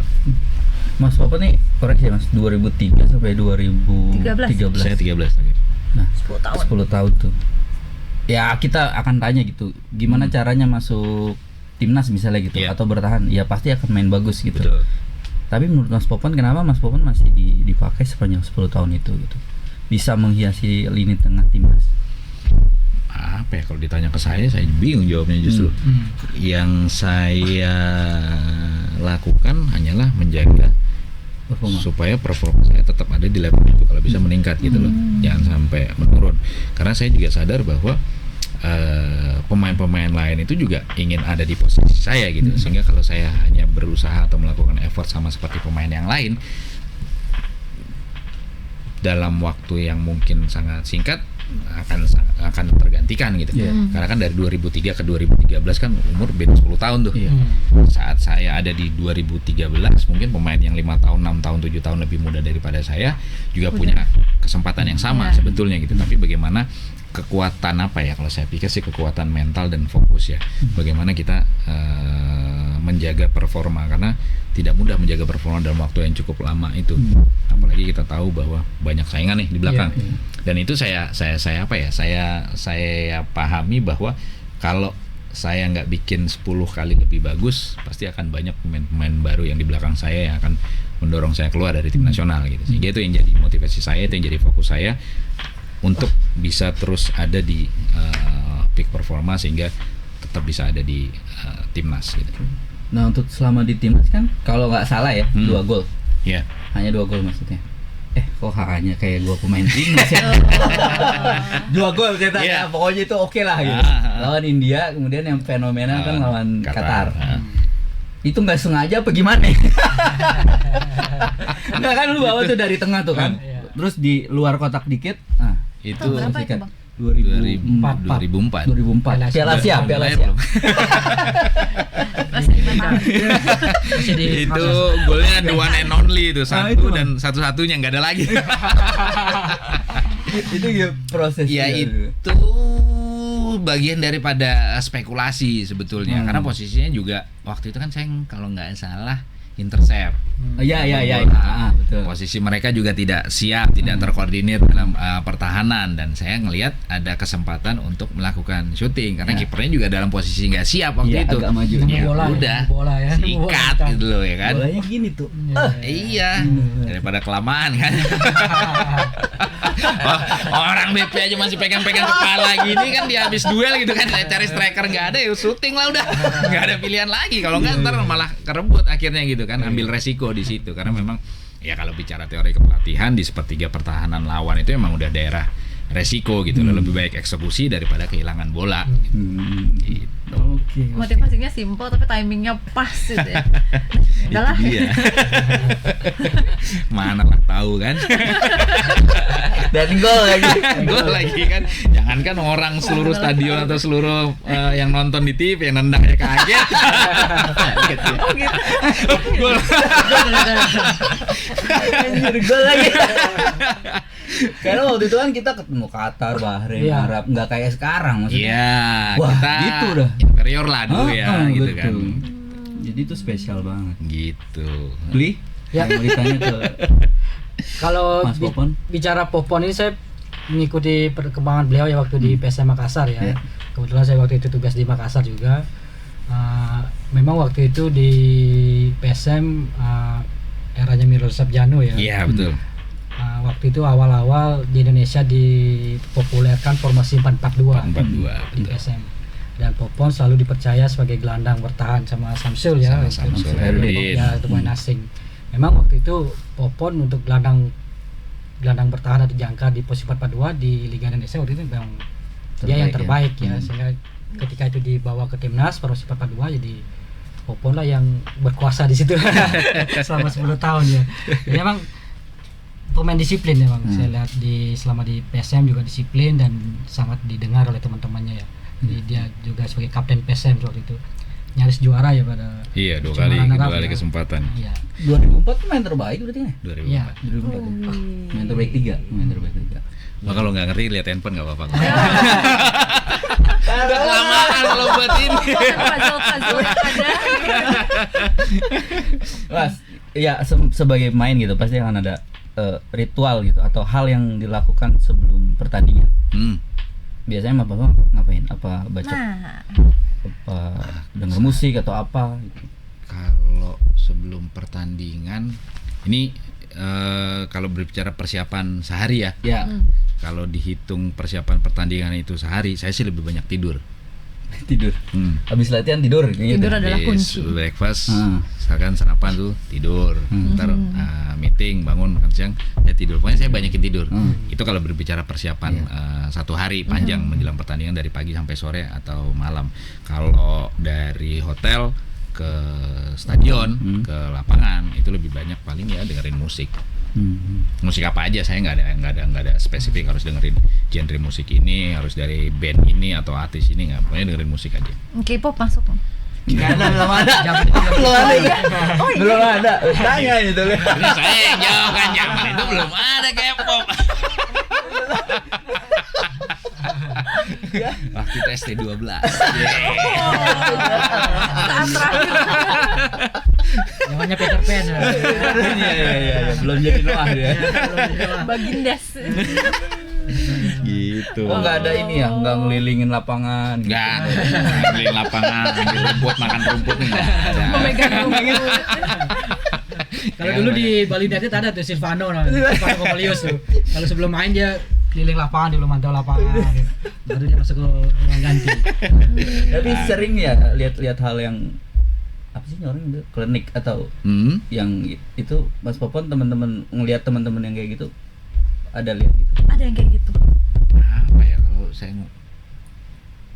Mas Popon nih koreksi Mas 2003 sampai 2013. Saya 13 lagi. Nah, 10 tahun. 10 tahun tuh. Ya kita akan tanya gitu, gimana caranya masuk timnas misalnya gitu Iya. atau bertahan? Ya pasti akan main bagus gitu. Betul. Tapi menurut Mas Popon kenapa Mas Popon masih dipakai sepanjang 10 tahun itu gitu? Bisa menghiasi lini tengah timnas. Apa ya kalau ditanya ke saya bingung jawabnya justru. Yang saya lakukan hanyalah menjaga Performa. supaya performa saya tetap ada di level itu, kalau bisa meningkat gitu loh, jangan sampai menurun. Karena saya juga sadar bahwa pemain-pemain lain itu juga ingin ada di posisi saya gitu, sehingga kalau saya hanya berusaha atau melakukan effort sama seperti pemain yang lain dalam waktu yang mungkin sangat singkat akan tergantikan gitu. Iya. Karena kan dari 2003 ke 2013 kan umur beda 10 tahun tuh. Iya. Saat saya ada di 2013 mungkin pemain yang 5 tahun, 6 tahun, 7 tahun lebih muda daripada saya juga punya kesempatan yang sama Iya. sebetulnya gitu. Tapi bagaimana kekuatan apa ya, kalau saya pikir sih kekuatan mental dan fokus ya. Bagaimana kita menjaga performa, karena tidak mudah menjaga performa dalam waktu yang cukup lama itu. Apalagi kita tahu bahwa banyak saingan nih di belakang. Iya, iya. Dan itu saya pahami bahwa kalau saya nggak bikin 10 kali lebih bagus, pasti akan banyak pemain-pemain baru yang di belakang saya yang akan mendorong saya keluar dari tim nasional gitu. Sehingga itu yang jadi motivasi saya, itu yang jadi fokus saya untuk bisa terus ada di peak performa sehingga tetap bisa ada di timnas gitu. Nah untuk selama di timnas kan kalau nggak salah ya 2 gol, Ya. hanya 2 gol maksudnya. Kok hanya kayak gua pemain timnas ya? 2 gol cetaknya, Iya. pokoknya itu oke lah gitu. Lawan India, kemudian yang fenomenal kan lawan Qatar. Itu nggak sengaja apa gimana? Nggak kan lu bawa tuh dari tengah tuh kan, terus di luar kotak dikit. Nah Itu Tahun berapa itu, Bang? 2004. 2004. Piala Asia, Piala Asia. Belum. Masih 5 tahun. Masih di Itu proses. golnya the one and only itu, satu itu, dan satu-satunya, nggak ada lagi. Itu ya proses. Ya juga. itu bagian daripada spekulasi sebetulnya, karena posisinya juga waktu itu kan saya kalau nggak salah intercept. Iya. Bola. Betul. Posisi mereka juga tidak siap, tidak terkoordinir dalam pertahanan, dan saya ngelihat ada kesempatan untuk melakukan syuting karena Ya. kipernya juga dalam posisi nggak siap waktu Iya, itu. agak maju. Nemu Ya bola, udah, nemu bola ya, nemu bola. sikat gitu loh ya kan. Bolanya gini tuh. Iya, daripada kelamaan kan. Orang BP aja masih pegang-pegang kepala gini kan, dia habis duel gitu kan, cari striker nggak ada, ya syuting lah udah, nggak ada pilihan lagi. Kalau nggak ntar malah kerebut akhirnya gitu kan, ambil resiko di situ karena memang ya kalau bicara teori kepelatihan di sepertiga pertahanan lawan itu memang udah daerah resiko gitu. Lebih baik eksekusi daripada kehilangan bola. Gitu. Oke. Motivasinya simpel tapi timingnya pas gitu ya. Udahlah. Itu dia. Mana lah tahu kan. Dan gol lagi. Gol lagi kan. Jangankan orang seluruh stadion atau seluruh yang nonton di TV yang nendangnya kaget. Gitu. Oh gitu. Gol. Anjir, gol lagi. Karena waktu itu kan kita ketemu Qatar, Bahrain, Iya. Arab, nggak kayak sekarang maksudnya. Iya, Wah, kita gitu dah. inferior lah dulu ya, gitu betul. kan. Jadi itu spesial banget. Gitu. Beli? Ya. Yang mau ditanya ke Kalau Mas Popon? bicara Popon ini saya mengikuti perkembangan beliau ya waktu di PSM Makassar ya. Ya. Kebetulan saya waktu itu tugas di Makassar juga. Memang waktu itu di PSM eranya Mirul Sabjano ya. Iya, betul. Waktu itu awal-awal di Indonesia dipopulerkan formasi 4-4-2 4-4-2, di betul. PSM. Dan Popon selalu dipercaya sebagai gelandang bertahan sama Samsul ya. Sama Samsul Herudin. Ya, itu pemain asing. Memang waktu itu Popon untuk gelandang bertahan atau jangka di posisi 4-4-2 di Liga Indonesia waktu itu memang dia yang terbaik ya. Sehingga ketika itu dibawa ke timnas formasi 4-4-2 jadi Popon lah yang berkuasa di situ selama 10 tahun ya. Jadi memang pemain disiplin memang saya lihat selama di PSM juga disiplin dan sangat didengar oleh teman-temannya ya. Jadi dia juga sebagai kapten PSM waktu itu nyaris juara ya pada Iya, dua kejuaraan Arab kali ya. kesempatan. Iya. 2004 tuh main terbaik berarti ya? 2004. Iya. 2004. Main terbaik 3, main terbaik 3. Nah, kalau nggak ngerti lihat handphone nggak apa-apa. Udah kelamaan kalau buat ini. Puzzle yang ada. Mas, ya sebagai main gitu pasti akan ada ritual gitu atau hal yang dilakukan sebelum pertandingan. Biasanya Mas Bapak ngapain? Apa baca? Nah, Apa denger musik atau apa gitu? Kalau sebelum pertandingan ini kalau berbicara persiapan sehari ya. Ya. Kalau dihitung persiapan pertandingan itu sehari, saya sih lebih banyak tidur. Tidur. Habis latihan tidur gitu. Tidur adalah kunci. Breakfast, misalkan sarapan tuh tidur, ntar meeting, bangun makan siang, saya tidur. Pokoknya saya banyakin tidur. Itu kalau berbicara persiapan satu hari panjang menjelang pertandingan dari pagi sampai sore atau malam. Kalau dari hotel ke stadion, ke lapangan itu lebih banyak paling ya dengerin musik. Musik apa aja, saya nggak ada spesifik harus dengerin genre musik ini, harus dari band ini atau artis ini, nggak, pokoknya dengerin musik aja. K-pop masuk. Nggak ada, belum ada. Belum Oh iya. Oh iya. Belum ada. Tanya itu. Ini saya yang jawab kan, zaman itu belum ada K-pop. Waktu itu ST12. Saat terakhir. namanya Peter Pan ya. Iya. Belum jadi Noah dia. Bagindas. Gitu. Oh, nggak ada ini ya, nggak ngelilingin lapangan. Gitu. Nggak ada. Beli lapangan, ambil rumput, makan rumput nggak ada. Memegang rumput. Kalau dulu di Bali United ada tuh Silvano Komolius tuh. Kalau sebelum main dia keliling lapangan, dia belum mantau lapangan. Baru dia masuk ke ruang ganti. Tapi sering ya lihat hal yang apa sih orang itu klinik atau yang itu Mas Popon teman-teman ngelihat teman-teman yang kayak gitu ada lihat gitu. Ada yang kayak gitu. Apa ya kalau saya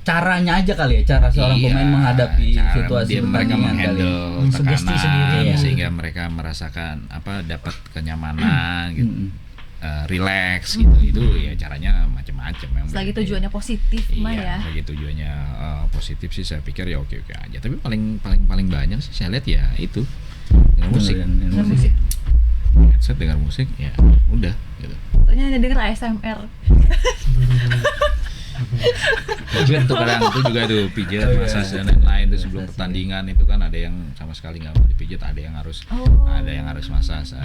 Caranya aja kali ya, cara seorang pemain menghadapi cara situasi mereka pertandingan kali. menghandle Sugesti tekanan sendiri, ya. sehingga mereka merasakan dapat kenyamanan gitu. Relax gitu, itu ya caranya macam-macam yang Selagi berbeda. tujuannya positif mah ya. Iya, selagi tujuannya positif sih saya pikir ya oke aja. Tapi paling banyak sih saya lihat ya itu dengan musik. Dengerin musik. Headset dengar musik ya udah gitu. Ternyata hanya denger ASMR. Pijet tuh kadang itu juga tuh pijet, massage dan lain-lain tuh sebelum pertandingan itu kan ada yang sama sekali nggak mau dipijit, ada yang harus massage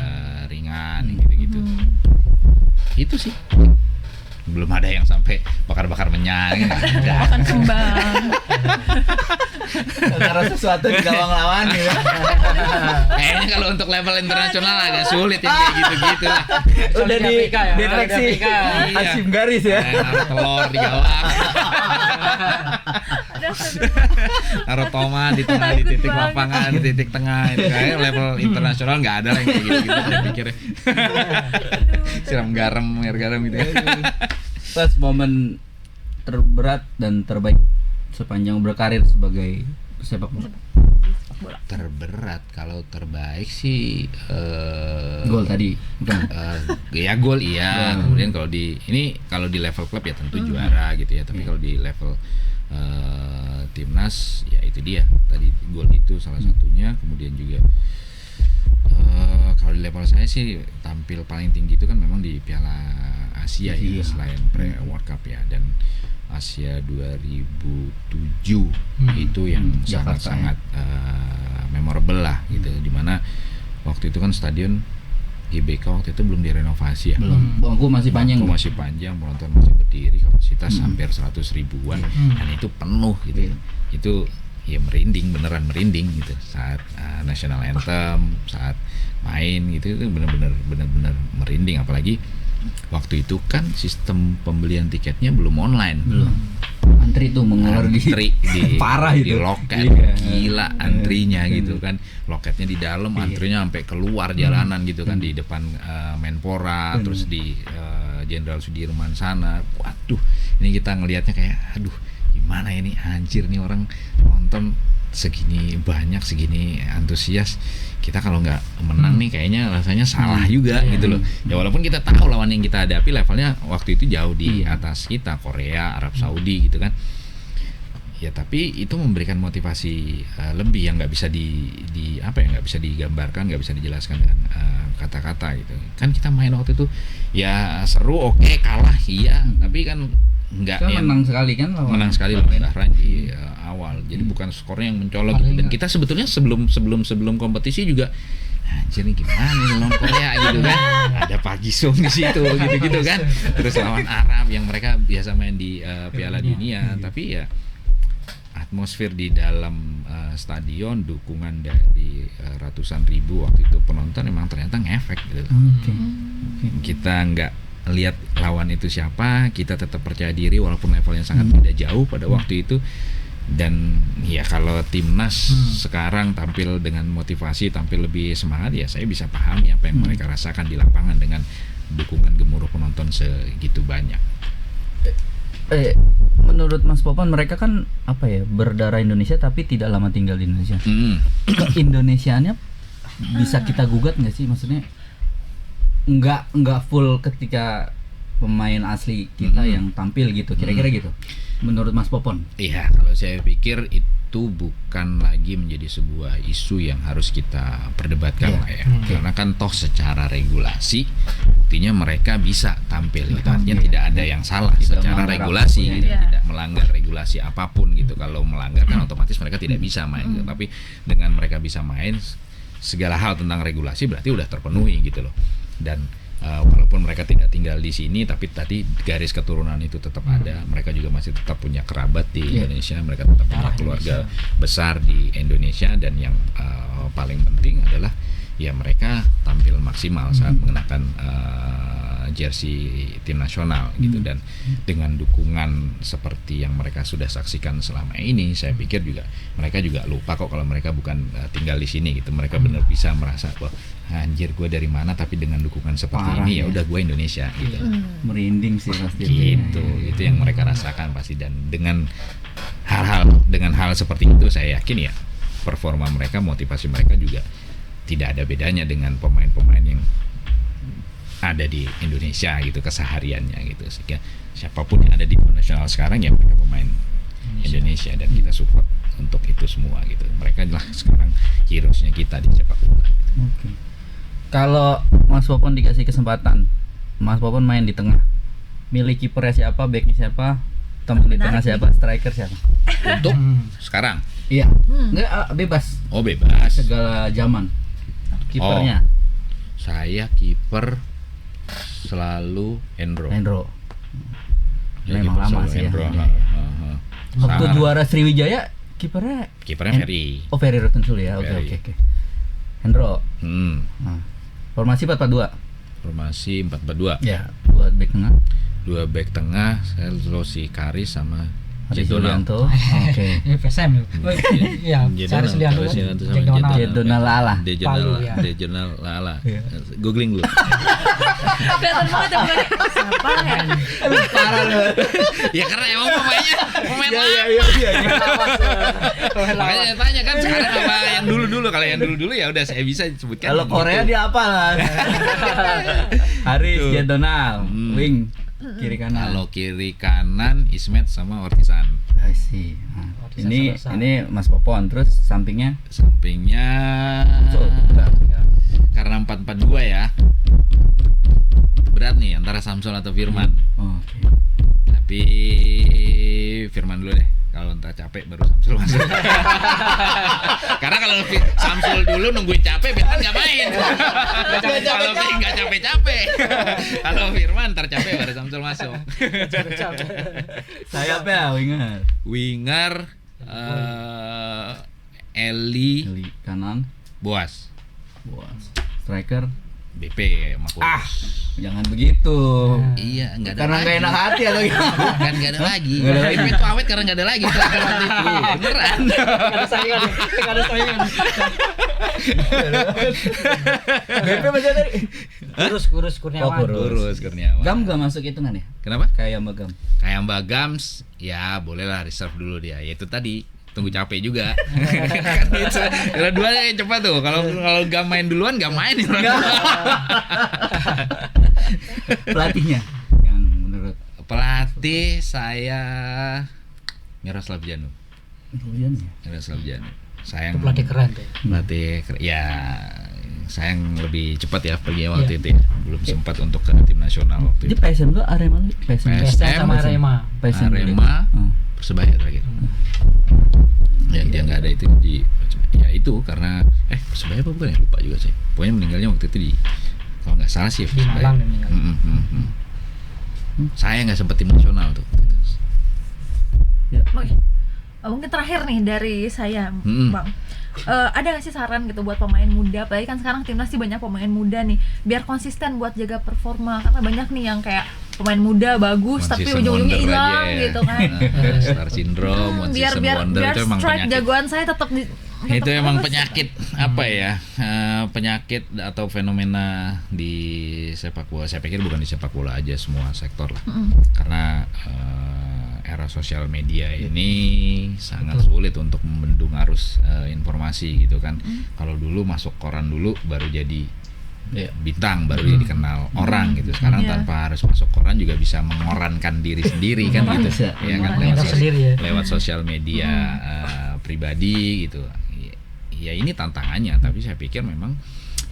ringan gitu-gitu. Itu sih belum ada yang sampai bakar-bakar menyan. Makan kembang. Karena sesuatu di gawang lawan gitu. Kayaknya kalau untuk level internasional agak sulit yang kayak gitu-gitu lah. Udah di Afrika ya? deteksi Afrika. Hasim garis ya. Naruh telur di gawang. Taruh tomat di tengah, di titik lapangan, di titik tengah. Itu kayaknya level internasional nggak ada lah yang kayak gitu-gitu saya pikirnya. Siram garam, air garam gitu ya. pas momen terberat dan terbaik sepanjang berkarir sebagai sepak bola. Terberat, kalau terbaik sih Gol tadi, bukan? ya gol iya. Kemudian kalau di level klub ya tentu juara gitu ya. Tapi kalau di level timnas ya itu dia tadi, gol itu salah satunya. Kemudian juga kalau di level saya sih tampil paling tinggi itu kan memang di Piala Asia ya, selain World Cup ya, dan Asia 2007 itu yang sangat-sangat memorable lah gitu, dimana waktu itu kan stadion GBK waktu itu belum direnovasi ya, Bangku masih panjang, penonton masih berdiri, kapasitas hampir 100 ribuan, dan itu penuh gitu. Itu ya beneran merinding gitu saat national anthem, saat main gitu, itu benar-benar merinding. Apalagi waktu itu kan sistem pembelian tiketnya belum online, antri tuh mengular di parah di itu, loket, gila antrinya gitu kan, loketnya di dalam, antrinya sampai keluar jalanan gitu kan, di depan Menpora, terus di Jenderal Sudirman sana. Waduh, ini kita ngelihatnya kayak aduh gimana ini, anjir nih orang nonton segini banyak, segini antusias, kita kalau nggak menang nih kayaknya rasanya salah juga gitu loh ya, walaupun kita tahu lawan yang kita hadapi levelnya waktu itu jauh di atas kita, Korea, Arab Saudi gitu kan ya, tapi itu memberikan motivasi lebih yang nggak bisa nggak bisa digambarkan, nggak bisa dijelaskan dengan kata-kata gitu kan. Kita main waktu itu ya seru, oke, kalah iya, tapi kan enggak kan menang sekali kan lawan Bahrain di awal, jadi bukan skornya yang mencolok gitu. Dan kita sebetulnya sebelum kompetisi juga anjir nih gimana nih lawan Korea gitu kan, ada Pak Jisung di situ gitu kan, terus lawan Arab yang mereka biasa main di Piala Dunia, tapi ya atmosfer di dalam stadion, dukungan dari ratusan ribu waktu itu penonton memang ternyata ngefek gitu. Kita nggak lihat lawan itu siapa, kita tetap percaya diri walaupun levelnya sangat beda jauh pada waktu itu. Dan ya kalau timnas sekarang tampil dengan motivasi, tampil lebih semangat, ya saya bisa pahami apa yang mereka rasakan di lapangan dengan dukungan gemuruh penonton segitu banyak. Menurut Mas Popon, mereka kan apa ya, berdarah Indonesia tapi tidak lama tinggal di Indonesia. Keindonesiaannya bisa kita gugat nggak sih? Maksudnya nggak full ketika pemain asli kita yang tampil gitu, kira-kira gitu. Menurut Mas Popon? Iya, kalau saya pikir itu bukan lagi menjadi sebuah isu yang harus kita perdebatkan lah ya. Karena kan toh secara regulasi buktinya mereka bisa tampil gitu. Artinya tidak ada yang salah secara regulasi gitu. Tidak melanggar regulasi apapun gitu. Kalau melanggar kan otomatis mereka tidak bisa main gitu. Tapi dengan mereka bisa main, segala hal tentang regulasi berarti udah terpenuhi gitu loh. Dan walaupun mereka tidak tinggal di sini, tapi tadi garis keturunan itu tetap ada. Mereka juga masih tetap punya kerabat di Indonesia, mereka tetap punya keluarga besar di Indonesia. Dan yang paling penting adalah ya mereka tampil maksimal saat mengenakan jersey tim nasional gitu. Dan dengan dukungan seperti yang mereka sudah saksikan selama ini, saya pikir juga mereka juga lupa kok kalau mereka bukan tinggal di sini gitu. Mereka benar bisa merasa bahwa anjir gue dari mana, tapi dengan dukungan seperti ini ya udah gue Indonesia gitu. Merinding sih pasti gitu. Itu yang mereka rasakan pasti. Dan dengan hal seperti itu saya yakin ya performa mereka, motivasi mereka juga tidak ada bedanya dengan pemain-pemain yang ada di Indonesia gitu kesehariannya gitu. Sehingga siapapun yang ada di nasional sekarang ya mereka pemain Indonesia, dan kita support untuk itu semua gitu. Mereka lah sekarang heroesnya kita di sepak bola gitu. Kalau Mas Popon dikasih kesempatan, Mas Popon main di tengah, milih kipernya siapa, backnya siapa, teman di tengah siapa, striker siapa? Untuk sekarang? Iya, nggak bebas. Oh bebas. Segala zaman. Kipernya? Saya kiper selalu Endro. Ya, memang lama sih Endro. ya. Waktu juara Sriwijaya kipernya Ferry. Oh, Ferry Rotinsulu ya. Oke. Endro. Nah, formasi 4-4-2. Formasi 4-4-2. Ya, 2 back tengah. 2 back tengah, saya Losi Karis sama Hari Jet Donald. Sulianto. Oke. Ini PSM loh. Iya, Sari Sulianto. Jack Donald. Jet Donald Lala. Palu, ya. Dejonal Lala. Googling dulu. Kelihatan banget ya bukan siapa ya. Parah loh. Ya karena emang pemain Iya. makanya saya tanya kan sekarang apa yang dulu-dulu. Kalau yang dulu-dulu ya udah saya bisa sebutkan. Kalau Korea dia apa lah? Haris, Tuh. Jet Donald, wing kiri kanan. Kalau kiri kanan Ismet sama Ortisan. I see. Nah, Ortisan ini Salosa. ini Mas Popon, terus sampingnya Sampingnya Ucul. Enggak. karena 4-4-2 ya. Berat nih antara Samsul atau Firman. Oh, oke. Tapi Firman dulu deh. Kalau entah capek baru Samsul masuk. Karena kalau Samsul dulu nungguin capek, Firman nggak main. Kalau nggak capek-capek. Kalau Firman ntar capek baru Samsul masuk. Sayapnya winger. Winger Eli Kiri kanan. Boas Boas. Striker. BP sama Kurus. Jangan begitu. Iya, nggak ada Karena lagi. nggak enak hati atau gimana? Kan nggak ada lagi. Nggak ada lagi. BP itu awet karena nggak ada lagi. Beneran. Gak ada saingan. Gak ada saingan. BP masih ada. Kurus Kurniawan. Oh, Kurus. Kurus Kurniawan. Gam gak masuk hitungan ya? Kenapa? Kayak Mbak Gam. Kayak Mbak Gams, ya bolehlah reserve dulu dia. Ya itu tadi tunggu capek juga. Kan gitu. Kalau dua yang cepat tuh. Kalau Gam main duluan nggak main. Pelatihnya yang menurut Pelatih saya Miroslav Janu. Rulian ya? Miroslav Janu. Sayang Itu pelatih keren tuh. ya sayang lebih cepat ya pergi waktu Iya. itu ya. Belum sempat untuk ke tim nasional waktu Dia itu. PSM tuh Arema lu? PSM. PSM sama Arema. PSM. Arema, Oh. Persebaya terakhir. Yang dia nggak ada itu di ya itu karena Persebaya apa bukan ya, lupa juga sih. Pokoknya meninggalnya waktu itu di kalau nggak salah sih Di Persebaya. Malang dia meninggal. Saya nggak sempet tim nasional tuh. Oke. Mungkin terakhir nih dari saya, Mm-mm. Bang. Ada nggak sih saran gitu buat pemain muda? Apalagi kan sekarang timnas sih banyak pemain muda nih, biar konsisten buat jaga performa. Karena banyak nih yang kayak pemain muda bagus One tapi season ujung-ujungnya wonder hilang aja ya. gitu kan. Star syndrome, one biar season biar wonder biar itu emang strike penyakit. jagoan saya tetap di Itu emang bagus. penyakit apa ya? Penyakit atau fenomena di sepak bola. Saya pikir bukan di sepak bola aja, semua sektor lah. Karena era sosial media ini sangat sulit untuk membendung arus informasi gitu kan. Kalau dulu masuk koran dulu baru jadi bintang, baru jadi dikenal orang gitu. Sekarang Iya. tanpa harus masuk koran juga bisa mengorankan diri sendiri kan gitu. Bisa. Ya kan Mengorankan lewat, sendiri ya. lewat sosial media pribadi gitu. Ya ini tantangannya, tapi saya pikir memang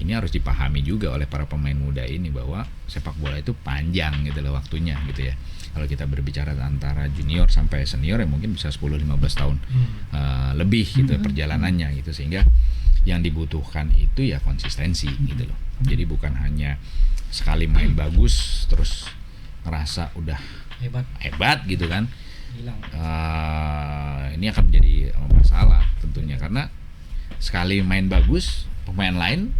ini harus dipahami juga oleh para pemain muda ini bahwa sepak bola itu panjang gitu loh waktunya gitu ya. Kalau kita berbicara antara junior sampai senior ya mungkin bisa 10-15 tahun lebih gitu perjalanannya gitu, sehingga yang dibutuhkan itu ya konsistensi gitu loh. Jadi bukan hanya sekali main bagus terus ngerasa udah hebat gitu kan. Hilang. Ini akan menjadi masalah tentunya karena sekali main bagus pemain lain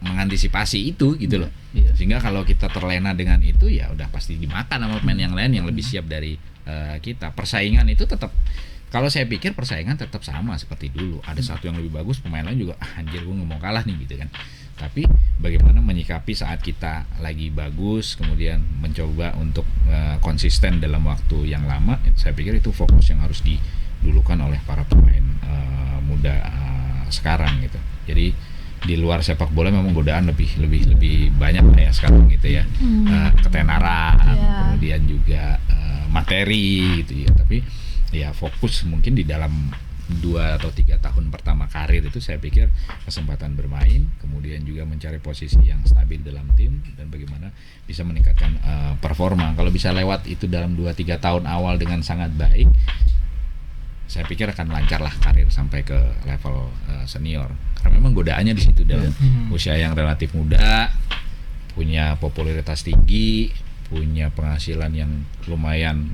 mengantisipasi itu gitu loh. Iya. Sehingga kalau kita terlena dengan itu ya udah pasti dimakan sama pemain yang lain yang lebih siap dari kita. Persaingan itu tetap, kalau saya pikir persaingan tetap sama seperti dulu. Ada satu yang lebih bagus, pemain lain juga anjir gue nggak mau kalah nih gitu kan. Tapi bagaimana menyikapi saat kita lagi bagus, kemudian mencoba untuk konsisten dalam waktu yang lama, saya pikir itu fokus yang harus didulukan oleh para pemain muda sekarang gitu. Jadi di luar sepak bola memang godaan lebih banyak lah ya sekarang gitu ya. Ketenaran, kemudian juga materi gitu ya. Tapi ya fokus mungkin di dalam 2 atau 3 tahun pertama karir itu saya pikir kesempatan bermain, kemudian juga mencari posisi yang stabil dalam tim dan bagaimana bisa meningkatkan performa. Kalau bisa lewat itu dalam 2-3 tahun awal dengan sangat baik, saya pikir akan lancar lah karir sampai ke level senior. Karena memang godaannya di situ dalam usia yang relatif muda, punya popularitas tinggi, punya penghasilan yang lumayan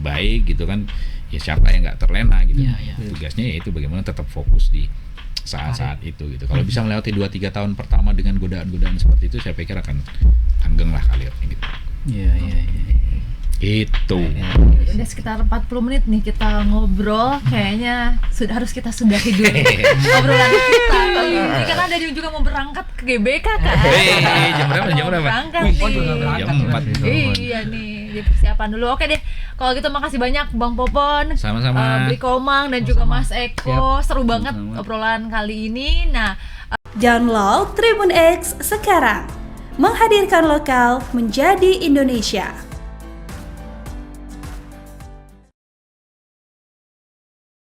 baik gitu kan. Ya siapa yang nggak terlena gitu. Tugasnya yaitu bagaimana tetap fokus di saat-saat itu gitu. Kalau bisa melewati 2-3 tahun pertama dengan godaan-godaan seperti itu, saya pikir akan langgeng lah karirnya gitu. Iya. Itu. Udah sekitar 40 menit nih kita ngobrol, kayaknya harus kita sudahi dulu obrolan kita kali ini karena ada yang juga mau berangkat ke GBK kan. Jam berapa? Berangkat Wih, Popon nih. juga berangkat. Jam 4. Iya nih, di persiapan dulu. Oke deh, kalau gitu makasih banyak Bang Popon, Sama-sama. Bli Komang dan juga Mas Eko. Seru banget Sama-sama. obrolan kali ini. Nah, Download Tribun X sekarang. Menghadirkan lokal menjadi Indonesia.